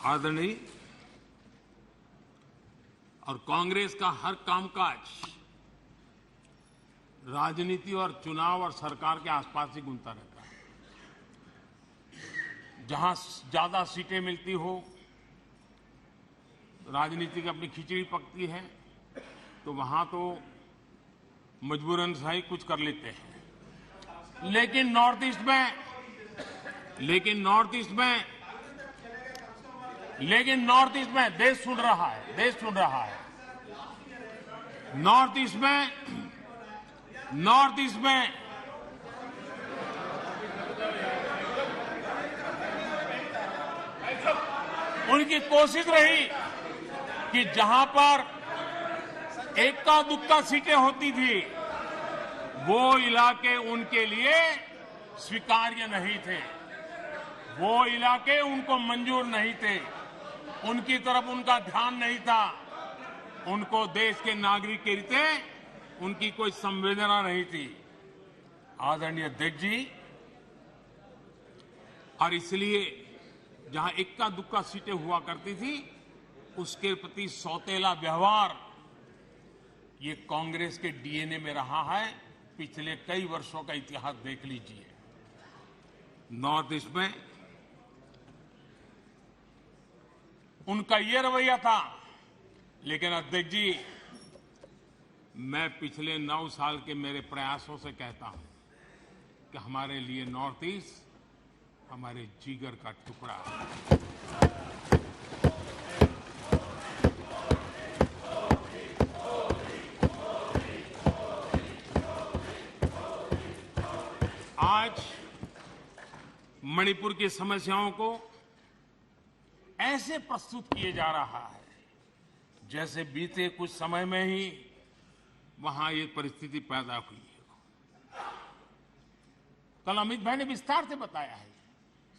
आदरणीय और कांग्रेस का हर कामकाज राजनीति और चुनाव और सरकार के आसपास ही घूमता रहता है। जहां ज्यादा सीटें मिलती हो, राजनीति की अपनी खिचड़ी पकती है, तो वहां तो मजबूरन सही कुछ कर लेते हैं। लेकिन नॉर्थ ईस्ट में देश सुन रहा है। नॉर्थ ईस्ट में उनकी कोशिश रही कि जहां पर एक्का दुक्का सीटें होती थी, वो इलाके उनके लिए स्वीकार्य नहीं थे, वो इलाके उनको मंजूर नहीं थे, उनकी तरफ उनका ध्यान नहीं था, उनको देश के नागरिक के रीते उनकी कोई संवेदना नहीं थी। आदरणीय अध्यक्ष जी, और इसलिए जहां इक्का दुक्का सीटें हुआ करती थी, उसके प्रति सौतेला व्यवहार ये कांग्रेस के डीएनए में रहा है। पिछले कई वर्षों का इतिहास देख लीजिए। नॉर्थ ईस्ट में उनका ये रवैया था। लेकिन अध्यक्ष जी, मैं पिछले 9 साल के मेरे प्रयासों से कहता हूं कि हमारे लिए नॉर्थ ईस्ट हमारे जिगर का टुकड़ा है। आज मणिपुर की समस्याओं को ऐसे प्रस्तुत किए जा रहा है जैसे बीते कुछ समय में ही वहां ये परिस्थिति पैदा हुई है। कल अमित भाई ने विस्तार से बताया है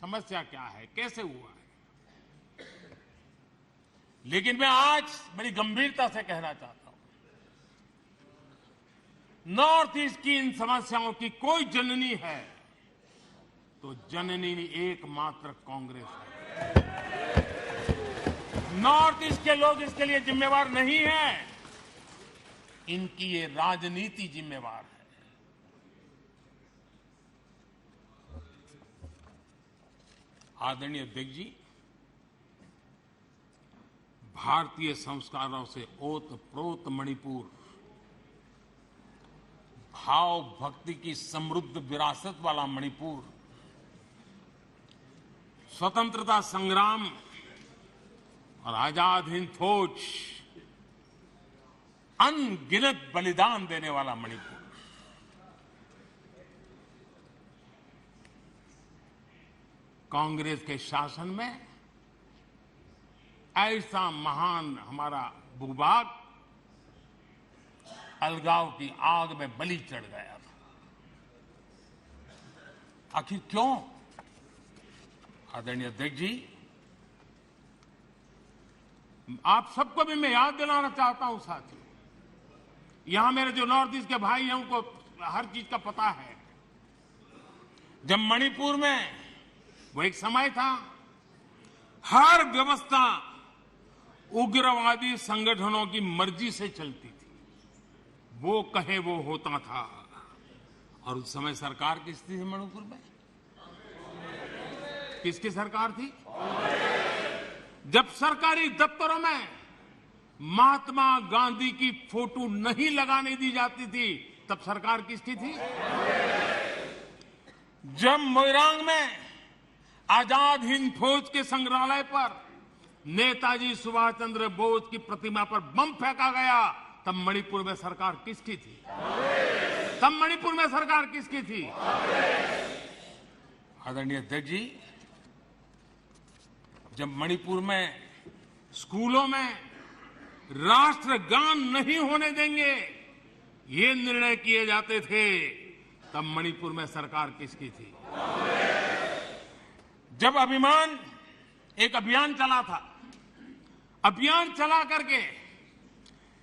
समस्या क्या है, कैसे हुआ है। लेकिन मैं आज बड़ी गंभीरता से कहना चाहता हूं, नॉर्थ ईस्ट की इन समस्याओं की कोई जननी है तो जननी एकमात्र कांग्रेस है। नॉर्थ ईस्ट के लोग इसके लिए जिम्मेवार नहीं हैं, इनकी ये राजनीति जिम्मेवार है। आदरणीय अध्यक्ष जी, भारतीय संस्कारों से ओतप्रोत मणिपुर, भाव भक्ति की समृद्ध विरासत वाला मणिपुर, स्वतंत्रता संग्राम और आजाद हिंद फौज, अनगिनत बलिदान देने वाला मणिपुर, कांग्रेस के शासन में ऐसा महान हमारा भूभाग अलगाव की आग में बलि चढ़ गया था। आखिर क्यों? आदरणीय अध्यक्ष जी, आप सबको भी मैं याद दिलाना चाहता हूं साथियों, यहां मेरे जो नॉर्थ ईस्ट के भाई हैं उनको हर चीज का पता है। जब मणिपुर में वो एक समय था, हर व्यवस्था उग्रवादी संगठनों की मर्जी से चलती थी, वो कहे वो होता था। और उस समय सरकार किसकी थी मणिपुर में? किसकी सरकार थी? जब सरकारी दफ्तरों में महात्मा गांधी की फोटो नहीं लगाने दी जाती थी, तब सरकार किसकी थी? जब मोइरांग में आजाद हिंद फौज के संग्रहालय पर नेताजी सुभाष चंद्र बोस की प्रतिमा पर बम फेंका गया, तब मणिपुर में सरकार किसकी थी? आदरणीय अध्यक्ष जी, जब मणिपुर में स्कूलों में राष्ट्रगान नहीं होने देंगे, ये निर्णय किए जाते थे, तब मणिपुर में सरकार किसकी थी? जब एक अभियान चला था, अभियान चला करके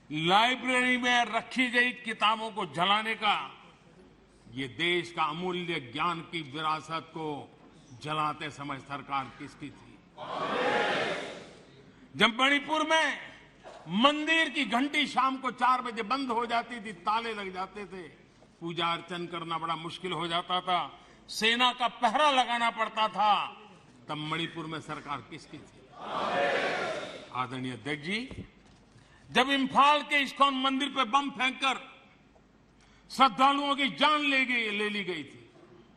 लाइब्रेरी में रखी गई किताबों को जलाने का, ये देश का अमूल्य ज्ञान की विरासत को जलाते समय सरकार किसकी थी? जब मणिपुर में मंदिर की घंटी शाम को 4 बजे बंद हो जाती थी, ताले लग जाते थे, पूजा अर्चन करना बड़ा मुश्किल हो जाता था, सेना का पहरा लगाना पड़ता था, तब मणिपुर में सरकार किसकी थी? आदरणीय अध्यक्ष जी, जब इम्फाल के इस्कॉन मंदिर पर बम फेंककर श्रद्धालुओं की जान ले ली गई थी,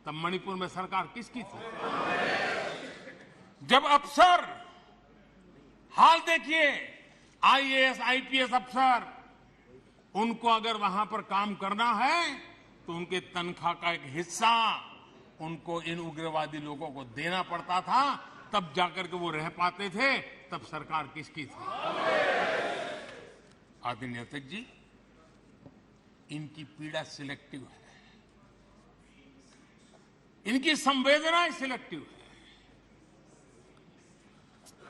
तब मणिपुर में सरकार किसकी थी? जब अफसर, हाल देखिए, आईएएस आईपीएस अफसर, उनको अगर वहां पर काम करना है तो उनके तनख्वाह का एक हिस्सा उनको इन उग्रवादी लोगों को देना पड़ता था, तब जाकर के वो रह पाते थे। तब सरकार किसकी थी? आदरणीय अध्यक्ष जी, इनकी पीड़ा सिलेक्टिव है, इनकी संवेदनाएं सिलेक्टिव है,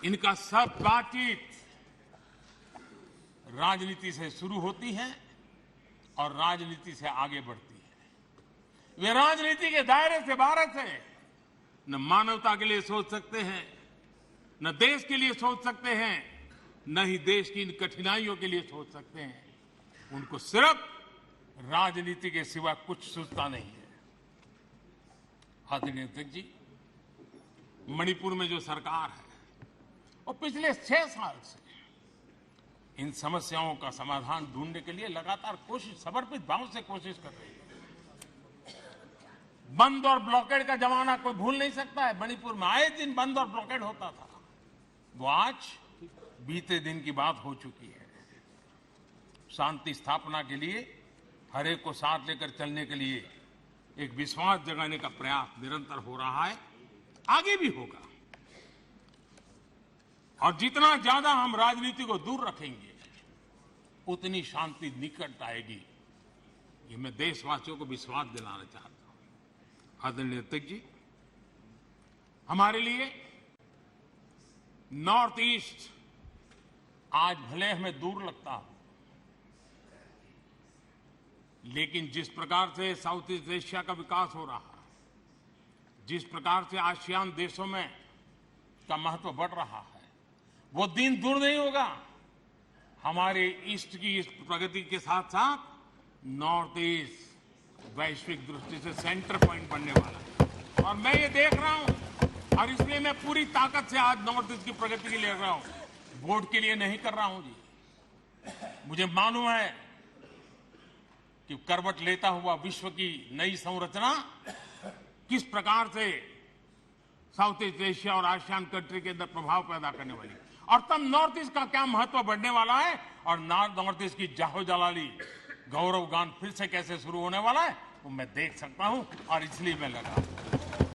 इनका सब बातचीत राजनीति से शुरू होती है और राजनीति से आगे बढ़ती है। वे राजनीति के दायरे से बाहर से न मानवता के लिए सोच सकते हैं, न देश के लिए सोच सकते हैं, न ही देश की इन कठिनाइयों के लिए सोच सकते हैं। उनको सिर्फ राजनीति के सिवा कुछ सूझता नहीं है। आदरणीय अध्यक्ष जी, मणिपुर में जो सरकार है और पिछले 6 साल से इन समस्याओं का समाधान ढूंढने के लिए लगातार कोशिश, समर्पित भाव से कोशिश कर रही है। बंद और ब्लॉकेड का जमाना कोई भूल नहीं सकता है। मणिपुर में आए दिन बंद और ब्लॉकेड होता था, वो आज बीते दिन की बात हो चुकी है। शांति स्थापना के लिए हर एक को साथ लेकर चलने के लिए एक विश्वास जगाने का प्रयास निरंतर हो रहा है, आगे भी होगा। और जितना ज्यादा हम राजनीति को दूर रखेंगे, उतनी शांति निकट आएगी। ये मैं देशवासियों को विश्वास दिलाना चाहता हूं। आदरणीय अध्यक्ष जी, हमारे लिए नॉर्थ ईस्ट आज भले हमें दूर लगता हो, लेकिन जिस प्रकार से साउथ ईस्ट एशिया का विकास हो रहा है, जिस प्रकार से आसियान देशों में का महत्व बढ़ रहा है, वो दिन दूर नहीं होगा। हमारे ईस्ट की इस प्रगति के साथ साथ नॉर्थ ईस्ट वैश्विक दृष्टि से सेंटर पॉइंट बनने वाला है। और मैं ये देख रहा हूं, और इसलिए मैं पूरी ताकत से आज नॉर्थ ईस्ट की प्रगति के लिए कर रहा हूं, वोट के लिए नहीं कर रहा हूं जी। मुझे मालूम है कि करवट लेता हुआ विश्व की नई संरचना किस प्रकार से साउथ ईस्ट एशिया और आसियान कंट्री के अंदर प्रभाव पैदा करने वाली, और तब नॉर्थ ईस्ट का क्या महत्व बढ़ने वाला है, और नॉर्थ ईस्ट की जाहो जलाली गौरव गान फिर से कैसे शुरू होने वाला है, वो मैं देख सकता हूं, और इसलिए मैं लगा।